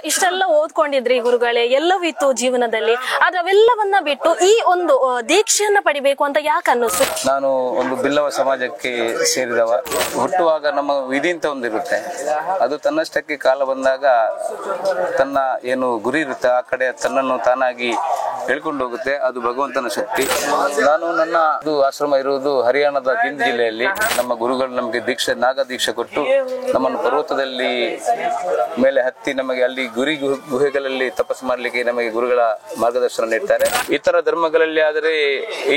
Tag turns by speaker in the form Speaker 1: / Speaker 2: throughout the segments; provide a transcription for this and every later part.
Speaker 1: ಇಷ್ಟೆಲ್ಲ ಓದ್ಕೊಂಡಿದ್ರಿ ಗುರುಗಳೇ, ಎಲ್ಲವಿತ್ತು ಜೀವನದಲ್ಲಿ, ಆದ್ರೆ ಅವೆಲ್ಲವನ್ನ ಬಿಟ್ಟು ಈ ಒಂದು ದೀಕ್ಷೆಯನ್ನ ಪಡಿಬೇಕು ಅಂತ ಯಾಕೆ ಅನ್ನಿಸ್ತು?
Speaker 2: ನಾನು ಒಂದು ಬಿಲ್ಲವ ಸಮಾಜಕ್ಕೆ ಸೇರಿದವ. ಹುಟ್ಟುವಾಗ ನಮ್ಮ ವಿಧಿ ಅಂತ ಒಂದಿರುತ್ತೆ, ಅದು ತನ್ನಷ್ಟಕ್ಕೆ ಕಾಲ ಬಂದಾಗ ತನ್ನ ಏನು ಗುರಿ ಇರುತ್ತೆ ಆ ಕಡೆ ತನ್ನನ್ನು ತಾನಾಗಿ ಹೇಳ್ಕೊಂಡು ಹೋಗುತ್ತೆ. ಅದು ಭಗವಂತನ ಶಕ್ತಿ. ನಾನು ನನ್ನ ಆಶ್ರಮ ಇರುವುದು ಹರಿಯಾಣದ ಜಿಂದ್ ಜಿಲ್ಲೆಯಲ್ಲಿ. ನಮ್ಮ ಗುರುಗಳು ನಮಗೆ ನಾಗ ದೀಕ್ಷೆ ಕೊಟ್ಟು ನಮ್ಮನ್ನು ಪರ್ವತದಲ್ಲಿ ಮೇಲೆ ಹತ್ತಿ ನಮಗೆ ಅಲ್ಲಿ ಗುಹೆಗಳಲ್ಲಿ ತಪಸ್ಸು ಮಾಡಲಿಕ್ಕೆ ನಮಗೆ ಗುರುಗಳ ಮಾರ್ಗದರ್ಶನ ನೀಡ್ತಾರೆ. ಇತರ ಧರ್ಮಗಳಲ್ಲಿ ಆದರೆ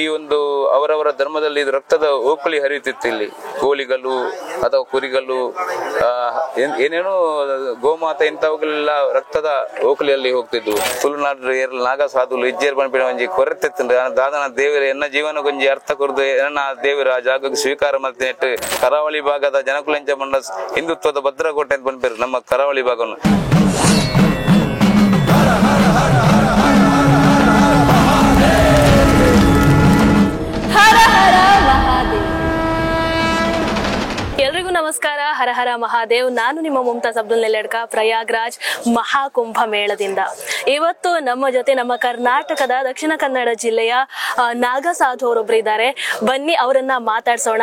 Speaker 2: ಈ ಒಂದು ಅವರವರ ಧರ್ಮದಲ್ಲಿ ಇದು ರಕ್ತದ ಓಕಳಿ ಹರಿಯುತ್ತಿತ್ತು. ಇಲ್ಲಿ ಕೋಳಿಗಳು ಅಥವಾ ಕುರಿಗಳು ಏನೇನೋ ಗೋಮಾತೆ ಇಂಥವುಗಳೆಲ್ಲ ರಕ್ತದ ಓಕಳಿಯಲ್ಲಿ ಹೋಗ್ತಿದ್ವು. ತುಳುನಾಡು ನಾಗ ಸಾಧುಲು ಇಜ್ಜೇರ್ ಬಣ್ಣ ಒಂಜಿ ಕೊರತೆತ್ತಂದ್ರೆ ದಾದನ ದೇವರ ಎನ್ನ ಜೀವನ ಗೊಂಜಿ ಅರ್ಥ ಕೊರದು ಎನ್ನ ದೇವರ ಆ ಜಾಗಕ್ಕೆ ಸ್ವೀಕಾರ ಮಾಡ್ತೀನಿ. ಕರಾವಳಿ ಭಾಗದ ಜನಕುಲಂಚ ಮಂಡ ಹಿಂದುತ್ವದ ಭದ್ರಕೋಟೆ ಅಂತ ಬಂದ್ಬೇರು ನಮ್ಮ ಕರಾವಳಿ ಭಾಗವನ್ನು.
Speaker 1: ಎಲ್ರಿಗೂ ನಮಸ್ಕಾರ. ಹರ ಹರ ಮಹಾದೇವ್. ನಾನು ನಿಮ್ಮ ಮುಮ್ತಾಜ್ ಅಬ್ದುಲ್ ನೆಲ್ಲೆಡ್ಕ, ಪ್ರಯಾಗ್ರಾಜ್ ಮಹಾಕುಂಭ ಮೇಳದಿಂದ. ಇವತ್ತು ನಮ್ಮ ಜೊತೆ ನಮ್ಮ ಕರ್ನಾಟಕದ ದಕ್ಷಿಣ ಕನ್ನಡ ಜಿಲ್ಲೆಯ ನಾಗ ಸಾಧು ಅವರೊಬ್ರು ಇದ್ದಾರೆ. ಬನ್ನಿ ಅವರನ್ನ ಮಾತಾಡ್ಸೋಣ.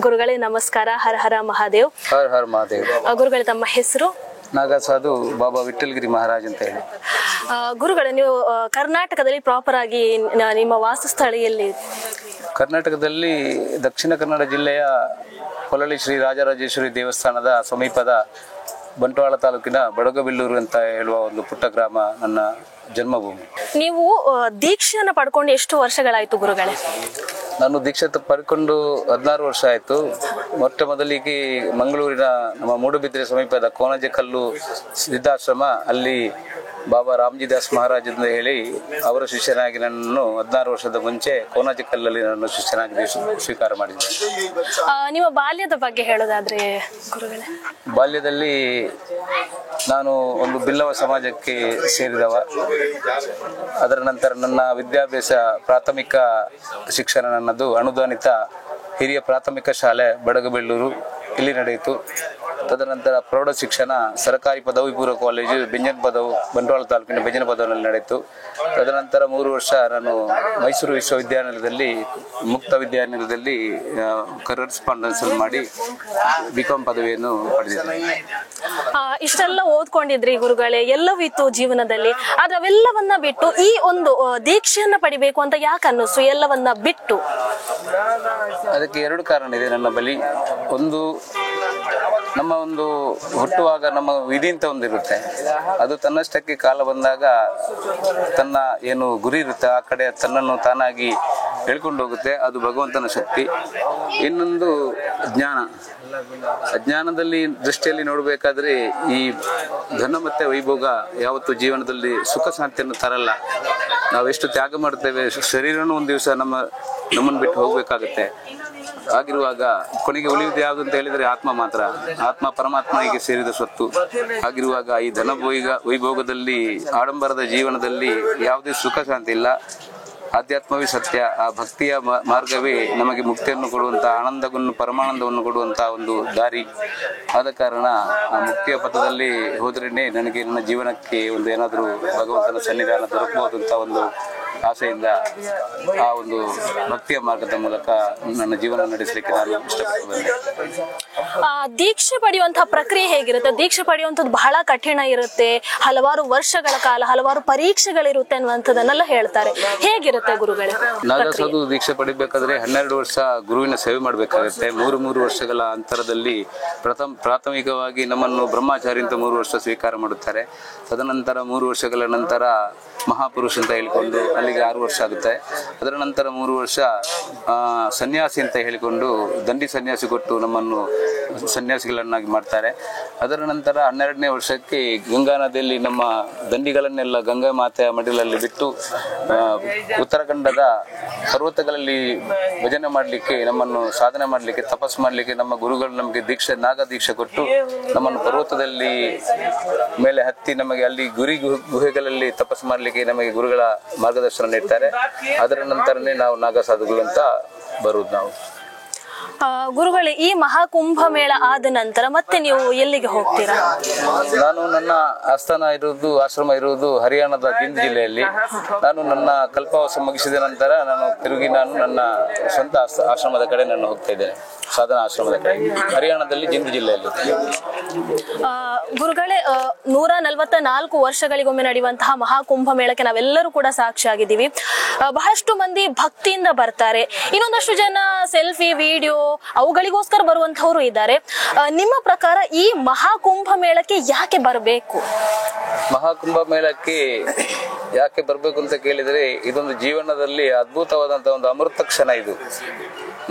Speaker 1: ಗುರುಗಳೇ ನಮಸ್ಕಾರ. ಹರ ಹರ ಮಹಾದೇವ್.
Speaker 2: ಹರ ಹರ ಮಹಾದೇವ್.
Speaker 1: ಗುರುಗಳೇ, ತಮ್ಮ ಹೆಸರು?
Speaker 2: ನಾಗ ಸಾಧು ಬಾಬಾ ವಿಠಲ್ಗಿರಿ ಮಹಾರಾಜ್ ಅಂತ ಹೇಳಿ.
Speaker 1: ಗುರುಗಳೇ, ನೀವು ಕರ್ನಾಟಕದಲ್ಲಿ ಪ್ರಾಪರ್ ಆಗಿ ನಿಮ್ಮ ವಾಸಸ್ಥಳ ಎಲ್ಲಿ?
Speaker 2: ಕರ್ನಾಟಕದಲ್ಲಿ ದಕ್ಷಿಣ ಕನ್ನಡ ಜಿಲ್ಲೆಯ ಹೊಳಲಿ ಶ್ರೀ ರಾಜರಾಜೇಶ್ವರಿ ದೇವಸ್ಥಾನದ ಸಮೀಪದ ಬಂಟ್ವಾಳ ತಾಲೂಕಿನ ಬಡಗಬಿಲ್ಲೂರು ಅಂತ ಹೇಳುವ ಒಂದು ಪುಟ್ಟ ಗ್ರಾಮ ನನ್ನ ಜನ್ಮಭೂಮಿ.
Speaker 1: ನೀವು ದೀಕ್ಷೆಯನ್ನು ಪಡ್ಕೊಂಡು ಎಷ್ಟು ವರ್ಷಗಳಾಯ್ತು ಗುರುಗಳೇ?
Speaker 2: ನಾನು ದೀಕ್ಷೆ ಪಡ್ಕೊಂಡು 16 ವರ್ಷ ಆಯ್ತು. ಮೊಟ್ಟ ಮೊದಲಿಗೆ ಮಂಗಳೂರಿನ ನಮ್ಮ ಮೂಡುಬಿದ್ರೆ ಸಮೀಪದ ಕೋನಜಕಲ್ಲು ಸಿದ್ಧಾಶ್ರಮ, ಅಲ್ಲಿ ಬಾಬಾ ರಾಮ್ಜಿ ದಾಸ್ ಮಹಾರಾಜ್ ಅಂತ ಹೇಳಿ ಅವರ ಶಿಷ್ಯನಾಗಿ ನನ್ನನ್ನು 16 ವರ್ಷದ ಮುಂಚೆ ಕೋನಜಕಲ್ಲಲ್ಲಿ ನನ್ನ ಶಿಷ್ಯನಾಗಿ ಸ್ವೀಕಾರ ಮಾಡಿದ್ದೆ.
Speaker 1: ನಿಮ್ಮ ಬಾಲ್ಯದ ಬಗ್ಗೆ ಹೇಳೋದಾದ್ರೆ ಗುರುಗಳೇ?
Speaker 2: ಬಾಲ್ಯದಲ್ಲಿ ನಾನು ಒಂದು ಬಿಲ್ಲವ ಸಮಾಜಕ್ಕೆ ಸೇರಿದವ. ಅದರ ನಂತರ ನನ್ನ ವಿದ್ಯಾಭ್ಯಾಸ ಪ್ರಾಥಮಿಕ ಶಿಕ್ಷಣ ನನ್ನದು ಅನುದಾನಿತ ಹಿರಿಯ ಪ್ರಾಥಮಿಕ ಶಾಲೆ ಬಡಗಬೆಳ್ಳೂರು ಇಲ್ಲಿ ನಡೆಯಿತು. ತದನಂತರ ಪ್ರೌಢ ಶಿಕ್ಷಣ ಸರ್ಕಾರಿ ಪದವಿ ಪೂರ್ವ ಕಾಲೇಜು ಬಂಟ್ವಾಳ ತಾಲೂಕಿನ ಬೆಂಜನ ಪದವಿನಲ್ಲಿ ನಡೆಯಿತು. ತದನಂತರ 3 ವರ್ಷ ನಾನು ಮೈಸೂರು ವಿಶ್ವವಿದ್ಯಾನಿಲಯದಲ್ಲಿ ಮುಕ್ತ ವಿದ್ಯಾನಿಲಯದಲ್ಲಿ ಕರೆಸ್ಪಾಂಡೆನ್ಸ್ ಮಾಡಿ ಬಿಕಾಂ ಪದವಿಯನ್ನು ಪಡೆದಿದ್ದೇನೆ.
Speaker 1: ಇಷ್ಟೆಲ್ಲ ಓದ್ಕೊಂಡಿದ್ರಿ ಗುರುಗಳೇ, ಎಲ್ಲವಿತ್ತು ಜೀವನದಲ್ಲಿ, ಆದ್ರೆ ಅವೆಲ್ಲವನ್ನ ಬಿಟ್ಟು ಈ ಒಂದು ದೀಕ್ಷೆಯನ್ನ ಪಡಿಬೇಕು ಅಂತ ಯಾಕೆ ಅನ್ನಿಸ್ತು? ಎಲ್ಲವನ್ನ ಬಿಟ್ಟು
Speaker 2: ಅದಕ್ಕೆ 2 ಕಾರಣ ಇದೆ ನನ್ನ ಬಳಿ. ಒಂದು, ನಮ್ಮ ಒಂದು ಹುಟ್ಟುವಾಗ ನಮ್ಮ ವಿಧಿ ಅಂತ ಒಂದಿರುತ್ತೆ, ಅದು ತನ್ನಷ್ಟಕ್ಕೆ ಕಾಲ ಬಂದಾಗ ತನ್ನ ಏನು ಗುರಿ ಇರುತ್ತೆ ಆ ಕಡೆ ತನ್ನನ್ನು ತಾನಾಗಿ ಹೇಳ್ಕೊಂಡು ಹೋಗುತ್ತೆ. ಅದು ಭಗವಂತನ ಶಕ್ತಿ. ಇನ್ನೊಂದು ಜ್ಞಾನ. ಅಜ್ಞಾನದಲ್ಲಿ ದೃಷ್ಟಿಯಲ್ಲಿ ನೋಡಬೇಕಾದ್ರೆ ಈ ಧನ ಮತ್ತೆ ವೈಭೋಗ ಯಾವತ್ತು ಜೀವನದಲ್ಲಿ ಸುಖ ಶಾಂತಿಯನ್ನು ತರಲ್ಲ. ನಾವೆಷ್ಟು ತ್ಯಾಗ ಮಾಡ್ತೇವೆ, ಶರೀರನೂ ಒಂದು ದಿವಸ ನಮ್ಮನ್ನು ಬಿಟ್ಟು ಹೋಗ್ಬೇಕಾಗತ್ತೆ. ಆಗಿರುವಾಗ ಕೊನೆಗೆ ಉಳಿಯುವುದು ಯಾವುದು ಅಂತ ಹೇಳಿದ್ರೆ ಆತ್ಮ ಮಾತ್ರ. ಆತ್ಮ ಪರಮಾತ್ಮನಿಗೆ ಸೇರಿದ ಸ್ವತ್ತು. ಆಗಿರುವಾಗ ಈ ಧನ ವೈಭೋಗದಲ್ಲಿ, ಆಡಂಬರದ ಜೀವನದಲ್ಲಿ ಯಾವುದೇ ಸುಖ ಶಾಂತಿ ಇಲ್ಲ. ಆಧ್ಯಾತ್ಮವೇ ಸತ್ಯ. ಆ ಭಕ್ತಿಯ ಮಾರ್ಗವೇ ನಮಗೆ ಮುಕ್ತಿಯನ್ನು ಕೊಡುವಂತ, ಆನಂದವನ್ನು ಪರಮಾನಂದವನ್ನು ಕೊಡುವಂತ ಒಂದು ದಾರಿ. ಆದ ಕಾರಣ ಆ ಮುಕ್ತಿಯ ಪಥದಲ್ಲಿ ಹೋದ್ರೇನೆ ನನಗೆ ನನ್ನ ಜೀವನಕ್ಕೆ ಒಂದು ಏನಾದರೂ ಭಗವಂತನ ಸನ್ನಿಧಾನ ದೊರಕಬಹುದು ಅಂತ ಒಂದು ಆಸೆಯಿಂದ ಆ ಒಂದು ಭಕ್ತಿಯ ಮಾರ್ಗದ ಮೂಲಕ ನನ್ನ ಜೀವನ ನಡೆಸಲಿಕ್ಕೆ ನಾನು ಇಷ್ಟಪಟ್ಟು ಬಂದೆ.
Speaker 1: ದೀಕ್ಷೆ ಪಡೆಯುವಂತಹ ಪ್ರಕ್ರಿಯೆ ಹೇಗಿರುತ್ತೆ? ದೀಕ್ಷೆ ಪಡೆಯುವಂಥದ್ದು ಬಹಳ ಕಠಿಣ ಇರುತ್ತೆ, ಹಲವಾರು ವರ್ಷಗಳ ಕಾಲ ಹಲವಾರು ಪರೀಕ್ಷೆಗಳಿರುತ್ತೆ ಅನ್ನುವಂಥದ್ದನ್ನೆಲ್ಲ ಹೇಳ್ತಾರೆ. ಹೇಗಿರುತ್ತೆ ಗುರುಗಳೇ?
Speaker 2: ನಾಗಸಾಧು ದೀಕ್ಷೆ ಪಡಿಬೇಕಾದ್ರೆ 12 ವರ್ಷ ಗುರುವಿನ ಸೇವೆ ಮಾಡಬೇಕಾಗುತ್ತೆ. 3 ವರ್ಷಗಳ ಅಂತರದಲ್ಲಿ ಪ್ರಾಥಮಿಕವಾಗಿ ನಮ್ಮನ್ನು ಬ್ರಹ್ಮಚಾರಿ ಅಂತ 3 ವರ್ಷ ಸ್ವೀಕಾರ ಮಾಡುತ್ತಾರೆ. ತದನಂತರ 3 ವರ್ಷಗಳ ನಂತರ ಮಹಾಪುರುಷ ಅಂತ ಹೇಳಿಕೊಂಡು ಅಲ್ಲಿಗೆ 6 ವರ್ಷ ಆಗುತ್ತೆ. ಅದರ ನಂತರ 3 ವರ್ಷ ಸನ್ಯಾಸಿ ಅಂತ ಹೇಳಿಕೊಂಡು ದಂಡಿ ಸನ್ಯಾಸಿ ಕೊಟ್ಟು ನಮ್ಮನ್ನು ಸನ್ಯಾಸಿಗಳನ್ನಾಗಿ ಮಾಡ್ತಾರೆ. ಅದರ ನಂತರ 12ನೇ ವರ್ಷಕ್ಕೆ ಗಂಗಾ ನದಿಯಲ್ಲಿ ನಮ್ಮ ದಂಡಿಗಳನ್ನೆಲ್ಲ ಗಂಗಾ ಮಾತೆಯ ಮಡಿಲಲ್ಲಿ ಬಿಟ್ಟು ಉತ್ತರಾಖಂಡದ ಪರ್ವತಗಳಲ್ಲಿ ಭಜನೆ ಮಾಡಲಿಕ್ಕೆ, ನಮ್ಮನ್ನು ಸಾಧನೆ ಮಾಡಲಿಕ್ಕೆ, ತಪಸ್ಸು ಮಾಡಲಿಕ್ಕೆ ನಮ್ಮ ಗುರುಗಳು ನಮಗೆ ನಾಗ ದೀಕ್ಷೆ ಕೊಟ್ಟು ನಮ್ಮನ್ನು ಪರ್ವತದಲ್ಲಿ ಮೇಲೆ ಹತ್ತಿ ನಮಗೆ ಅಲ್ಲಿ ಗುಹೆಗಳಲ್ಲಿ ತಪಸ್ಸು ಮಾಡಲಿಕ್ಕೆ ನಮಗೆ ಗುರುಗಳ ಮಾರ್ಗದರ್ಶನ ನೀಡ್ತಾರೆ. ಅದರ ನಂತರನೇ ನಾವು ನಾಗ ಸಾಧುಗಳು ಅಂತ ಬರುವುದು ನಾವು.
Speaker 1: ಗುರುಗಳೇ, ಈ ಮಹಾಕುಂಭ ಮೇಳ ಆದ ನಂತರ ಮತ್ತೆ ನೀವು ಎಲ್ಲಿಗೆ ಹೋಗ್ತೀರಾ?
Speaker 2: ನಾನು ನನ್ನ ಆಶ್ರಮ ಇರುವುದು ಹರಿಯಾಣದ ಜಿಂದ್ ಜಿಲ್ಲೆಯಲ್ಲಿ. ನಾನು ನನ್ನ ಕಲ್ಪವಾಸ ಮುಗಿಸಿದ ನಂತರ ತಿರುಗಿ ನನ್ನ ಸ್ವಂತ ಆಶ್ರಮದ ಕಡೆ ನಾನು ಹೋಗ್ತಾ ಇದ್ದೇನೆ, ಸಾಧನಾ ಆಶ್ರಮದ ಕಡೆ, ಹರಿಯಾಣದಲ್ಲಿ ಜಿಂದ್ ಜಿಲ್ಲೆಯಲ್ಲಿ.
Speaker 1: ಗುರುಗಳೇ, 144 ವರ್ಷಗಳಿಗೊಮ್ಮೆ ನಡೆಯುವಂತಹ ಮಹಾಕುಂಭ ಮೇಳಕ್ಕೆ ನಾವೆಲ್ಲರೂ ಕೂಡ ಸಾಕ್ಷಿಯಾಗಿದ್ದೀವಿ. ಬಹಳಷ್ಟು ಮಂದಿ ಭಕ್ತಿಯಿಂದ ಬರ್ತಾರೆ, ಇನ್ನೊಂದಷ್ಟು ಜನ ಸೆಲ್ಫಿ ವಿಡಿಯೋ ಅವುಗಳಿಗೋಸ್ಕರ ಬರುವಂತವರು ಇದ್ದಾರೆ. ನಿಮ್ಮ ಪ್ರಕಾರ ಈ ಮಹಾಕುಂಭ ಮೇಳಕ್ಕೆ ಯಾಕೆ ಬರಬೇಕು?
Speaker 2: ಮಹಾಕುಂಭ ಮೇಳಕ್ಕೆ ಯಾಕೆ ಬರಬೇಕು ಅಂತ ಕೇಳಿದರೆ, ಇದೊಂದು ಜೀವನದಲ್ಲಿ ಅದ್ಭುತವಾದಂತಹ ಒಂದು ಅಮೃತ ಕ್ಷಣ. ಇದು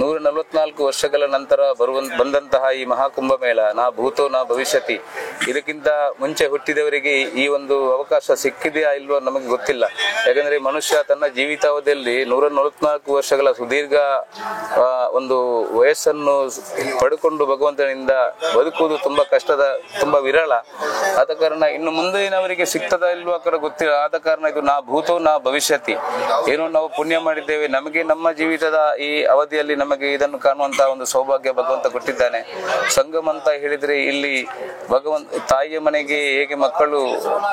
Speaker 2: 144 ವರ್ಷಗಳ ನಂತರ ಬಂದಂತಹ ಈ ಮಹಾಕುಂಭ ಮೇಳ, ನಾ ಭೂತೋ ನಾ ಭವಿಷ್ಯತಿ, ಇದಕ್ಕಿಂತ ಮುಂಚೆ ಹುಟ್ಟಿದವರಿಗೆ ಈ ಒಂದು ಅವಕಾಶ ಸಿಕ್ಕಿದೆಯಾ ಇಲ್ವೋ ನಮಗೆ ಗೊತ್ತಿಲ್ಲ. ಯಾಕಂದ್ರೆ ಮನುಷ್ಯ ತನ್ನ ಜೀವಿತಾವಧಿಯಲ್ಲಿ 144 ವರ್ಷಗಳ ಸುದೀರ್ಘ ಒಂದು ವಯಸ್ಸನ್ನು ಪಡ್ಕೊಂಡು ಭಗವಂತನಿಂದ ಬದುಕುವುದು ತುಂಬಾ ಕಷ್ಟದ, ತುಂಬಾ ವಿರಳ. ಆದ ಕಾರಣ ಇನ್ನು ಮುಂದಿನವರಿಗೆ ಸಿಗ್ತದ ಇಲ್ವೋ ಗೊತ್ತಿಲ್ಲ. ಆದ ಕಾರಣ ಇದು ನಾ ಭೂತೋ ನಾ ಭವಿಷ್ಯತಿ, ಏನೋ ನಾವು ಪುಣ್ಯ ಮಾಡಿದ್ದೇವೆ, ನಮಗೆ ನಮ್ಮ ಜೀವಿತದ ಈ ಅವಧಿಯಲ್ಲಿ ನಮಗೆ ಇದನ್ನು ಕಾಣುವಂತಹ ಒಂದು ಸೌಭಾಗ್ಯ ಭಗವಂತ ಕೊಟ್ಟಿದ್ದಾನೆ. ಸಂಗಮ ಅಂತ ಹೇಳಿದ್ರೆ, ಇಲ್ಲಿ ತಾಯಿಯ ಮನೆಗೆ ಹೇಗೆ ಮಕ್ಕಳು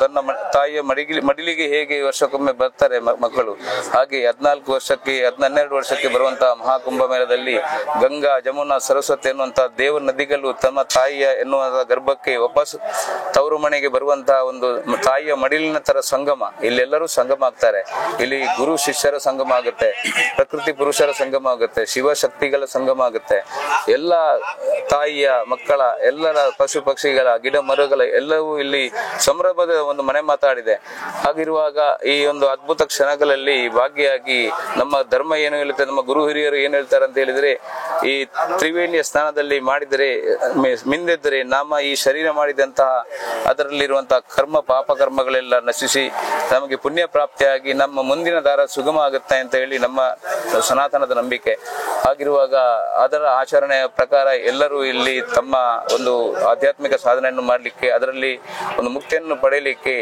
Speaker 2: ತನ್ನ ತಾಯಿಯ ಮಡಿಲಿಗೆ ಹೇಗೆ ವರ್ಷಕ್ಕೊಮ್ಮೆ ಬರ್ತಾರೆ ಮಕ್ಕಳು, ಹಾಗೆ 14 ವರ್ಷಕ್ಕೆ 12 ವರ್ಷಕ್ಕೆ ಬರುವಂತಹ ಮಹಾಕುಂಭ ಮೇಳದಲ್ಲಿ ಗಂಗಾ, ಜಮುನಾ, ಸರಸ್ವತಿ ಎನ್ನುವಂತಹ ದೇವ ನದಿಗಳು ತಮ್ಮ ತಾಯಿಯ ಎನ್ನುವಂತಹ ಗರ್ಭಕ್ಕೆ ವಾಪಸ್ ತವರು ಮನೆಗೆ ಬರುವಂತಹ ಒಂದು ತಾಯಿಯ ಮಡಿಲಿನ ತರ ಸಂಗಮ. ಇಲ್ಲೆಲ್ಲರೂ ಸಂಗಮ ಆಗ್ತಾರೆ. ಇಲ್ಲಿ ಗುರು ಶಿಷ್ಯರ ಸಂಗಮ ಆಗುತ್ತೆ, ಪ್ರಕೃತಿ ಪುರುಷರ ಸಂಗಮ ಆಗುತ್ತೆ, ಶಿವಶಕ್ತಿಗಳ ಸಂಗಮ ಆಗುತ್ತೆ. ಎಲ್ಲ ತಾಯಿಯ ಮಕ್ಕಳ, ಎಲ್ಲರ ಪಶು ಪಕ್ಷಿಗಳ, ಗಿಡ ಮರಗಳ ಎಲ್ಲವೂ ಇಲ್ಲಿ ಸಂಭ್ರಮದ ಒಂದು ಮನೆ ಮಾತಾಡಿದೆ. ಹಾಗಿರುವಾಗ ಈ ಒಂದು ಅದ್ಭುತ ಕ್ಷಣಗಳಲ್ಲಿ ಭಾಗಿಯಾಗಿ ನಮ್ಮ ಧರ್ಮ ಏನು ಹೇಳುತ್ತೆ, ನಮ್ಮ ಗುರು ಹಿರಿಯರು ಏನ್ ಹೇಳ್ತಾರೆ ಅಂತ ಹೇಳಿದ್ರೆ, ಈ ತ್ರಿವೇಣಿಯ ಸ್ನಾನದಲ್ಲಿ ಮಾಡಿದರೆ ಮಿಂದೆದ್ದರೆ ನಮ್ಮ ಈ ಶರೀರ ಮಾಡಿದಂತಹ ಅದರಲ್ಲಿರುವಂತಹ ಕರ್ಮ ಪಾಪ ಕರ್ಮಗಳೆಲ್ಲ ನಶಿಸಿ ನಮಗೆ ಪುಣ್ಯ ಪ್ರಾಪ್ತಿಯಾಗಿ ನಮ್ಮ ಮುಂದಿನ ದಾರ ಸುಗಮ ಆಗುತ್ತೆ ಅಂತ ಹೇಳಿ ನಮ್ಮ ಸನಾತನದ ನಂಬಿಕೆ. ಹಾಗಿರುವಾಗ ಅದರ ಆಚರಣೆಯ ಪ್ರಕಾರ ಎಲ್ಲರೂ ಇಲ್ಲಿ ತಮ್ಮ ಒಂದು ಆಧ್ಯಾತ್ಮಿಕ ಸಾಧನೆಯನ್ನು ಮಾಡಲಿಕ್ಕೆ, ಅದರಲ್ಲಿ ಒಂದು ಮುಕ್ತಿಯನ್ನು ಪಡೆಯಲಿಕ್ಕೆ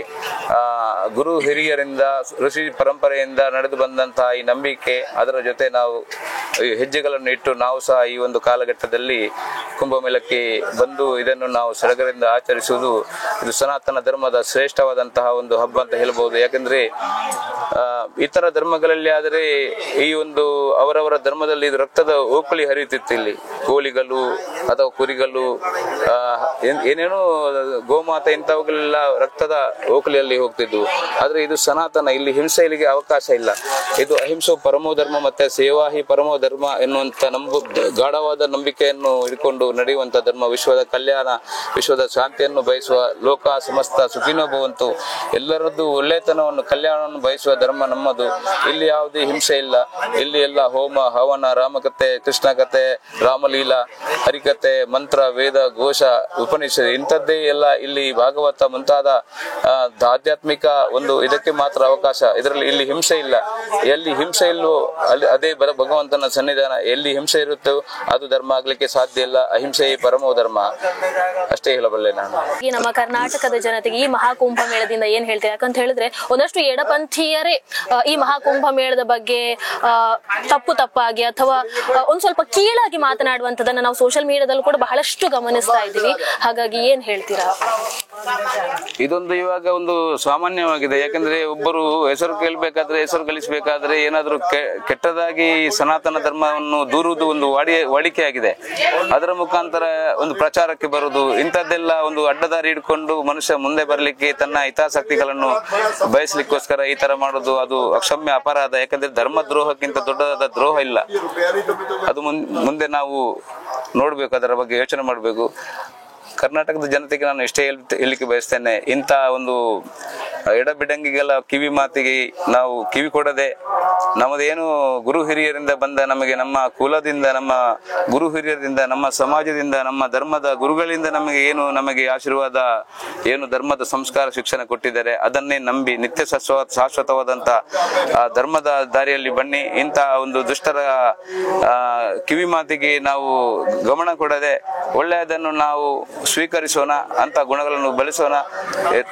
Speaker 2: ಗುರು ಹಿರಿಯರಿಂದ, ಋಷಿ ಪರಂಪರೆಯಿಂದ ನಡೆದು ಬಂದಂತಹ ಈ ನಂಬಿಕೆ, ಅದರ ಜೊತೆ ನಾವು ಹೆಜ್ಜೆಗಳನ್ನು ಇಟ್ಟು ನಾವು ಸಹ ಈ ಒಂದು ಕಾಲಘಟ್ಟದಲ್ಲಿ ಕುಂಭಮೇಳಕ್ಕೆ ಬಂದು ಇದನ್ನು ನಾವು ಸಡಗರದಿಂದ ಆಚರಿಸುವುದು ಇದು ಸನಾತನ ಧರ್ಮದ ಶ್ರೇಷ್ಠವಾದಂತಹ ಒಂದು ಹಬ್ಬ ಅಂತ ಹೇಳ್ಬಹುದು. ಯಾಕಂದ್ರೆ ಇತರ ಧರ್ಮಗಳಲ್ಲಿ ಆದರೆ ಈ ಒಂದು ಅವರವರ ಧರ್ಮದಲ್ಲಿ ಇದು ರಕ್ತದ ಓಕಳಿ ಹರಿಯುತ್ತಿತ್ತು. ಇಲ್ಲಿ ಕೋಳಿಗಳು ಅಥವಾ ಕುರಿಗಳು, ಏನೇನೋ ಗೋಮಾತೆ ಇಂಥವುಗಳೆಲ್ಲ ರಕ್ತದ ಓಕಳಿಯಲ್ಲಿ ಹೋಗ್ತಿದ್ವು. ಆದ್ರೆ ಇದು ಸನಾತನ, ಇಲ್ಲಿ ಹಿಂಸೆ ಇಲ್ಲಿಗೆ ಅವಕಾಶ ಇಲ್ಲ. ಇದು ಅಹಿಂಸೋ ಪರಮೋ ಧರ್ಮ ಮತ್ತೆ ಸೇವಾಹಿ ಪರಮೋ ಧರ್ಮ ಎನ್ನುವಂತ ಗಾಢವಾದ ನಂಬಿಕೆಯನ್ನು ಇಟ್ಕೊಂಡು ನಡೆಯುವಂತ ಧರ್ಮ. ವಿಶ್ವದ ಕಲ್ಯಾಣ, ವಿಶ್ವದ ಶಾಂತಿಯನ್ನು ಬಯಸುವ, ಲೋಕ ಸಮಸ್ತ ಸುಖಿನೋ ಭವಂತು, ಎಲ್ಲರದ್ದು ಒಳ್ಳೆತನವನ್ನು, ಕಲ್ಯಾಣವನ್ನು ಬಯಸುವ ಧರ್ಮ ನಮ್ಮದು. ಇಲ್ಲಿ ಯಾವುದೇ ಹಿಂಸೆ ಇಲ್ಲ. ಇಲ್ಲಿ ಎಲ್ಲ ಹೋಮ ಹವನ, ರಾಮಕಥೆ, ಕೃಷ್ಣ ಕಥೆ, ರಾಮಲೀಲಾ, ಹರಿಕಥೆ, ಮಂತ್ರ, ವೇದ, ಘೋಷ, ಉಪನಿಷತ್ ಇಂಥದ್ದೇ ಎಲ್ಲ ಇಲ್ಲಿ ಭಾಗವತ ಮುಂತಾದ ಆಧ್ಯಾತ್ಮಿಕ ಒಂದು ಇದಕ್ಕೆ ಮಾತ್ರ ಅವಕಾಶ. ಇದರಲ್ಲಿ ಇಲ್ಲಿ ಹಿಂಸೆ ಇಲ್ಲ. ಎಲ್ಲಿ ಹಿಂಸೆ ಇಲ್ವೋ ಅಲ್ಲಿ ಅದೇ ಭಗವಂತನ ಸನ್ನಿಧಾನ. ಎಲ್ಲಿ ಹಿಂಸೆ ಇರುತ್ತೋ ಅದು ಧರ್ಮ ಆಗ್ಲಿಕ್ಕೆ ಸಾಧ್ಯ ಇಲ್ಲ. ಅಹಿಂಸೆ ಪರಮೋ ಧರ್ಮ, ಅಷ್ಟೇ ಹೇಳಬಲ್ಲೆ ನಾನು.
Speaker 1: ಈ ನಮ್ಮ ಕರ್ನಾಟಕದ ಜನತೆಗೆ ಈ ಮಹಾಕುಂಭ ಮೇಳದಿಂದ ಏನ್ ಹೇಳ್ತೀವಿ? ಯಾಕಂತ ಹೇಳಿದ್ರೆ ಒಂದಷ್ಟು ಎಡಪಂಥೀಯರೇ ಈ ಮಹಾಕುಂಭ ಮೇಳದ ಬಗ್ಗೆ ತಪ್ಪಾಗಿ ಅಥವಾ ಒಂದ್ ಸ್ವಲ್ಪ ಕೀಳಾಗಿ ಮಾತನಾಡುವಂತದನ್ನ ನಾವು ಸೋಷಿಯಲ್ ಮೀಡಿಯಾದಲ್ಲೂ ಕೂಡ ಬಹಳಷ್ಟು ಗಮನಿಸ್ತಾ ಇದ್ದೀವಿ. ಹಾಗಾಗಿ ಏನ್ ಹೇಳ್ತೀರಾ?
Speaker 2: ಇದೊಂದು ಇವಾಗ ಒಂದು ಸಾಮಾನ್ಯವಾಗಿದೆ. ಯಾಕಂದ್ರೆ ಒಬ್ಬರು ಹೆಸರು ಕೇಳಬೇಕಾದ್ರೆ, ಹೆಸರು ಗಳಿಸಬೇಕಾದ್ರೆ ಏನಾದ್ರೂ ಕೆಟ್ಟದಾಗಿ ಸನಾತನ ಧರ್ಮವನ್ನು ದೂರುವುದು ಒಂದು ವಾಡಿಕೆ ಆಗಿದೆ. ಅದರ ಮುಖಾಂತರ ಒಂದು ಪ್ರಚಾರಕ್ಕೆ ಬರುವುದು, ಇಂಥದ್ದೆಲ್ಲ ಒಂದು ಅಡ್ಡದಾರಿ ಹಿಡ್ಕೊಂಡು ಮನುಷ್ಯ ಮುಂದೆ ಬರಲಿಕ್ಕೆ, ತನ್ನ ಹಿತಾಸಕ್ತಿಗಳನ್ನು ಬಯಸ್ಲಿಕ್ಕೋಸ್ಕರ ಈ ತರ ಮಾಡುದು ಅದು ಅಕ್ಷಮ್ಯ ಅಪರಾಧ. ಯಾಕಂದ್ರೆ ಧರ್ಮ ದ್ರೋಹಕ್ಕಿಂತ ದೊಡ್ಡದಾದ ದ್ರೋಹ ಇಲ್ಲ. ಅದು ಮುಂದೆ ನಾವು ನೋಡ್ಬೇಕು, ಅದರ ಬಗ್ಗೆ ಯೋಚನೆ ಮಾಡಬೇಕು. ಕರ್ನಾಟಕದ ಜನತೆಗೆ ನಾನು ಎಷ್ಟೇ ಹೇಳಲಿಕ್ಕೆ ಬಯಸ್ತೇನೆ, ಇಂಥ ಒಂದು ಎಡಬಿಡಂಗಿಗಳ ಕಿವಿ ಮಾತಿಗೆ ನಾವು ಕಿವಿ ಕೊಡದೆ, ನಮ್ಮದೇನು ಗುರು ಹಿರಿಯರಿಂದ ಬಂದ, ನಮಗೆ ನಮ್ಮ ಕುಲದಿಂದ, ನಮ್ಮ ಗುರು ಹಿರಿಯರಿಂದ, ನಮ್ಮ ಸಮಾಜದಿಂದ, ನಮ್ಮ ಧರ್ಮದ ಗುರುಗಳಿಂದ ನಮಗೆ ಆಶೀರ್ವಾದ ಏನು ಧರ್ಮದ ಸಂಸ್ಕಾರ ಶಿಕ್ಷಣ ಕೊಟ್ಟಿದ್ದಾರೆ, ಅದನ್ನೇ ನಂಬಿ ನಿತ್ಯ ಶಾಶ್ವತವಾದಂತ ಧರ್ಮದ ದಾರಿಯಲ್ಲಿ ಬನ್ನಿ. ಇಂಥ ಒಂದು ದುಷ್ಟರ ಕಿವಿ ಮಾತಿಗೆ ನಾವು ಗಮನ ಕೊಡದೆ ಒಳ್ಳೆಯದನ್ನು ನಾವು ಸ್ವೀಕರಿಸೋಣ, ಅಂತ ಗುಣಗಳನ್ನು ಬೆಳೆಸೋಣ.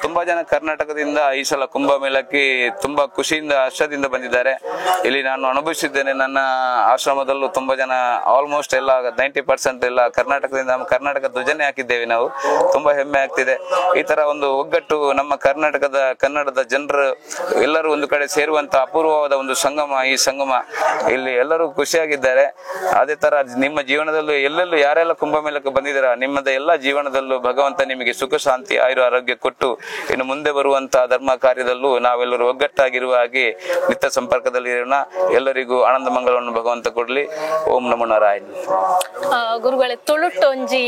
Speaker 2: ತುಂಬಾ ಜನ ಕರ್ನಾಟಕದಿಂದ ಈ ಸಲ ಕುಂಭಮೇಳಕ್ಕೆ ತುಂಬಾ ಖುಷಿಯಿಂದ ಹರ್ಷದಿಂದ ಬಂದಿದ್ದಾರೆ. ಇಲ್ಲಿ ನಾನು ಅನುಭವಿಸಿದ್ದೇನೆ. ನನ್ನ ಆಶ್ರಮದಲ್ಲೂ ತುಂಬಾ ಜನ ಆಲ್ಮೋಸ್ಟ್ ಎಲ್ಲ 90% ಎಲ್ಲ ಕರ್ನಾಟಕದಿಂದ, ನಮ್ಮ ಕರ್ನಾಟಕ ಧ್ವಜನೇ ಹಾಕಿದ್ದೇವೆ ನಾವು. ತುಂಬಾ ಹೆಮ್ಮೆ ಆಗ್ತಿದೆ. ಈ ತರ ಒಂದು ಒಗ್ಗಟ್ಟು ನಮ್ಮ ಕನ್ನಡದ ಜನರು ಎಲ್ಲರೂ ಒಂದು ಕಡೆ ಸೇರುವಂತ ಅಪೂರ್ವವಾದ ಒಂದು ಸಂಗಮ. ಈ ಸಂಗಮ ಇಲ್ಲಿ ಎಲ್ಲರೂ ಖುಷಿಯಾಗಿದ್ದಾರೆ. ಅದೇ ತರ ನಿಮ್ಮ ಜೀವನದಲ್ಲೂ ಎಲ್ಲೆಲ್ಲೂ ಯಾರೆಲ್ಲ ಕುಂಭಮೇಳಕ್ಕೆ ಬಂದಿದ್ದೀರಾ, ನಿಮ್ಮದ ಎಲ್ಲ ಜೀವನದಲ್ಲೂ ಭಗವಂತ ನಿಮಗೆ ಸುಖ ಶಾಂತಿ ಆರೋಗ್ಯ ಕೊಟ್ಟು ಇನ್ನು ಮುಂದೆ ಬರುವಂತಹ ಧರ್ಮ ಕಾರ್ಯದಲ್ಲೂ ನಾವೆಲ್ಲರೂ ಒಗ್ಗಟ್ಟಾಗಿರುವ ಹಾಗೆ ನಿತ್ಯ ಸಂಪರ್ಕದಲ್ಲಿ ಇರೋಣ. ಎಲ್ಲರಿಗೂ ಆನಂದ ಮಂಗಳವನ್ನು ಭಗವಂತ ಕೊಡ್ಲಿ. ಓಂ ನಮೋ ನಾರಾಯಣ.
Speaker 1: ಗುರುಗಳೇ, ತುಳುಟ್ಟೊಂಜಿ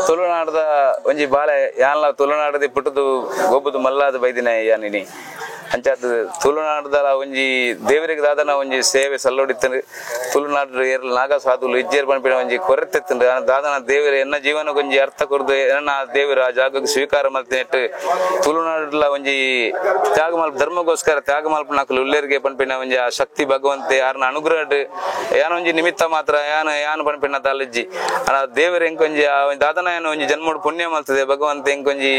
Speaker 2: ತುಳುನಾಡದ ಒಂಜಿ ಬಾಳೆ ಯಾನ್ಲ ತುಳುನಾಡದಿ ಪುಟ್ಟದು ಗೊಬ್ಬದು ಮಲ್ಲಾದ ಬೈದಿನ ಯಾನಿನಿ ಅಂಚಾದ ತುಳುನಾಡದ ಒಂಜಿ ದೇವರಿಗೆ ದಾದನ ಒಂಜಿ ಸೇವೆ ಸಲ್ಲೋಡಿತ್ತಂದ್ರೆ ತುಳುನಾಡು ಏರ್ಲ ನಾಗ ಸಾಧುಲು ಇಜ್ಜೇರ್ ಪಂಪಿನ ಒಂಜಿ ಕೊರತೆತ್ತಂದ್ರೆ ದಾದನ ದೇವರ ಎನ್ನ ಜೀವನ ಒಂಜಿ ಅರ್ಥ ಕೊರದು ಎನ್ನ ದೇವರ ಆ ಜಾಗಕ್ಕೆ ಸ್ವೀಕಾರ ಮಾಡ್ತಿನೆಟ್ಟು ತುಳುನಾಡಲ ಒಂಜಿ ತ್ಯಾಗ ಮಲ್ಪ ಧರ್ಮಗೋಸ್ಕರ ತ್ಯಾಗ ಮಲ್ಪ ನಾಕಲು ಉಲ್ಲೇರಿಗೆ ಪಂಪಿನ ಒಂಜಿ ಆ ಶಕ್ತಿ ಭಗವಂತೆ ಯಾರನ್ನ ಅನುಗ್ರಹ ಯಾನೊಂಜಿ ನಿಮಿತ್ತ ಮಾತ್ರ ಯಾನು ಪಂಪಿನ ತಾಲಜ್ಜಿ ದೇವರ ಎಂಕೊಂಜಿ ಆ ದಾದನ ಏನೋ ಒಂಜಿ ಜನ್ಮೋಡು ಪುಣ್ಯ ಮಾಡ್ತದೆ ಭಗವಂತ ಎಂಕೊಂಜಿ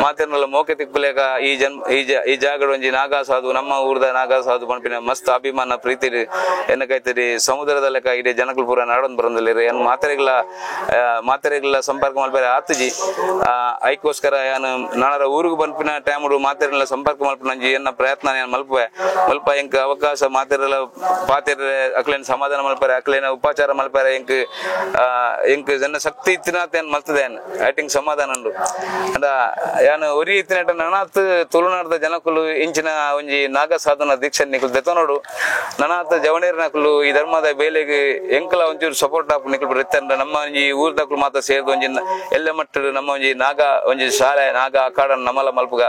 Speaker 2: ಮಾತಿರಲ್ಲ ಮೋಕೆ ತಿಕ್ಕುಲೇಕ ಈ ಜಾಗದ ಒಂಜಿ ನಾಗಾ ಸಾಧು ನಮ್ಮ ಊರದ ನಾಗಾ ಸಾಧು ಪಂಪಿನ ಮಸ್ತ್ ಅಭಿಮಾನ ಪ್ರೀತಿ ಏನಕೈತರಿ ಸಮುದ್ರದ ಲೆಕ್ಕ ಇಡೀ ಜನಗಳು ಪೂರ ನಾಡೊಂದು ಬರಂದಿಲ್ಲ ಏನ್ ಮಾತೆರೆಗಳ ಸಂಪರ್ಕ ಮಲ್ಪರೆ ಆತಜಿ ಐಕೋಸ್ಕರ ಏನು ನಾಳರ ಊರಿಗೆ ಪಂಪಿನ ಟೈಮ್ ಮಾತೆರೆಲ್ಲ ಸಂಪರ್ಕ ಮಲ್ಪನಂಜಿ ಎನ್ನ ಪ್ರಯತ್ನ ಮಲ್ಪ ಎಂಕ್ ಅವಕಾಶ ಮಾತೆರೆಲ್ಲ ಪಾತೆರೆ ಅಕ್ಲೇನ ಸಮಾಧಾನ ಮಲ್ಪರೆ ಅಕ್ಲೇನ ಉಪಚಾರ ಮಲ್ಪರೆ ಎಂಕ್ ಜನ ಶಕ್ತಿ ಇತ್ತಿನಾತ ಏನ್ ಮಲ್ತದೆ ಐಟಿಂಗ್ ಸಮಾಧಾನ ಉಂಡು ಅಂದ ಯಾನು ಒರಿ ಇತ್ತಿನಟ ನನಾತ್ ತುಳುನಾಡದ ಜನಕುಲು ಇಂಚಿನ ಒಂಜಿ ನಾಗ ಸಾಧನ ದೀಕ್ಷೆ ನಿಕುಲು ದೆತ ನೋಡು ನನಾತ್ ಜವಣೇರ್ ನಕುಲು ಈ ಧರ್ಮದ ಬೇಲೆಗೆ ಎಂಕಲ ಒಂಚೂರು ಸಪೋರ್ಟ್ ಆಪ್ ನಿಕುಲು ಬರ್ತಂಡ ನಮ್ಮ ಒಂಜಿ ಊರ್ದಕುಲು ಮಾತ್ರ ಸೇರಿದ ಒಂಜಿ ಎಲ್ಲ ಮಟ್ಟ ನಮ್ಮ ಒಂಜಿ ಶಾಲೆ ನಾಗ ಅಖಾಡ ನಮಲ ಮಲ್ಪುಗ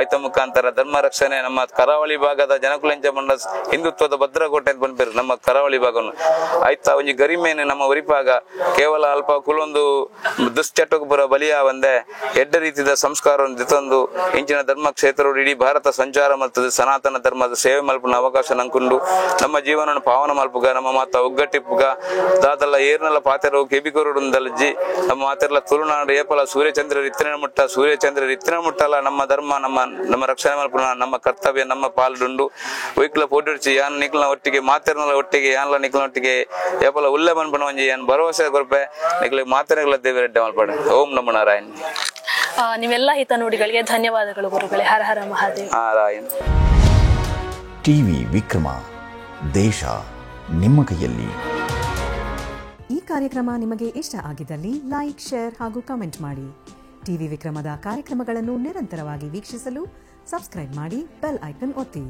Speaker 2: ಐತ ಮುಖಾಂತರ ಧರ್ಮ ರಕ್ಷಣೆ ನಮ್ಮ ಕರಾವಳಿ ಭಾಗದ ಜನಕುಲೆಂಚ ಮಂಡ ಹಿಂದುತ್ವದ ಭದ್ರಕೋಟೆ ಅಂತ ಬಂದ್ಬೇರು ನಮ್ಮ ಕರಾವಳಿ ಭಾಗವನ್ನು ಆಯ್ತಾ ಒಂಜಿ ಗರಿಮೇನೆ ನಮ್ಮ ಉರಿಪಾಗ ಕೇವಲ ಅಲ್ಪ ಕುಲೊಂದು ದುಶ್ಚಟಕ್ಕೆ ಬರೋ ಬಲಿಯ ಒಂದೇ ಎಡ್ಡ ರೀತಿಯ ಸಂಸ್ಕಾರವನ್ನು ದಿತೊಂದು ಇಂಚಿನ ಧರ್ಮ ಕ್ಷೇತ್ರಗಳು ಇಡೀ ಭಾರತ ಸಂಚಾರ ಮಲ್ತದೆ ಸನಾತನ ಧರ್ಮದ ಸೇವೆ ಮಲ್ಪನ ಅವಕಾಶ ನಂಕೊಂಡು ನಮ್ಮ ಜೀವನ ಪಾವನ ಮಲ್ಪುಗ ನಮ್ಮ ಮಾತ ಒಗ್ಗಟ್ಟಿಪ್ಪುಗ ದಾದಲ್ಲ ಏರ್ನಲ್ಲ ಪಾತೆರವು ಕೆಬಿಕೋರುಡಂದಲಜ್ಜಿ ನಮ್ಮ ಮಾತೆರ್ಲ ತುಳುನಾಡು ಏಪಲ ಸೂರ್ಯಚಂದ್ರ ಇತ್ತಿನ ಮುಟ್ಟಲ್ಲ ನಮ್ಮ ಧರ್ಮ ನಮ್ಮ ರಕ್ಷಣೆ ಮಲ್ಪನ ನಮ್ಮ ಕರ್ತವ್ಯ ನಮ್ಮ ಪಾಲ್ಡುಂಡು ಒಯ್ಕಲ ಪೋಟಿಡ್ಚಿ ಯಾನ್ ನಿಕ್ಲನ ಒಟ್ಟಿಗೆ ಮಾತೆರ್ನಲ್ಲ ಒಟ್ಟಿಗೆ ಯಾನ್ಲ ನಿಕ್ಲನ ಒಟ್ಟಿಗೆ ಏಪಲ ಉಲ್ಲೆ ಮನ್ಪನ ಒಂಜಿ ಏನ್ ಭರವಸೆ ಕೊರ್ಪೆ ನಿಕ್ಲಿಗೆ ಮಾತೆರೆಗಳ ದೇವರೆಡ್ಡೆ ಮಲ್ಪಡೆ. ಓಂ ನಮೋ ನಾರಾಯಣ.
Speaker 1: ನೀವೆಲ್ಲ ಹಿತ ನುಡಿಗಳಿಗೆ ಧನ್ಯವಾದಗಳು ಗುರುಗಳೇ. ಹರ ಹರ ಮಹಾದೇವ.
Speaker 2: ನಾರಾಯಣ.
Speaker 3: ಟಿವಿ ವಿಕ್ರಮ, ದೇಶ ನಿಮ್ಮ ಕೈಯಲ್ಲಿ.
Speaker 4: ಈ ಕಾರ್ಯಕ್ರಮ ನಿಮಗೆ ಇಷ್ಟ ಆಗಿದ್ದಲ್ಲಿ ಲೈಕ್, ಶೇರ್ ಹಾಗೂ ಕಮೆಂಟ್ ಮಾಡಿ. ಟಿವಿ ವಿಕ್ರಮದ ಕಾರ್ಯಕ್ರಮಗಳನ್ನು ನಿರಂತರವಾಗಿ ವೀಕ್ಷಿಸಲು ಸಬ್ಸ್ಕ್ರೈಬ್ ಮಾಡಿ, ಬೆಲ್ ಐಕನ್ ಒತ್ತಿ.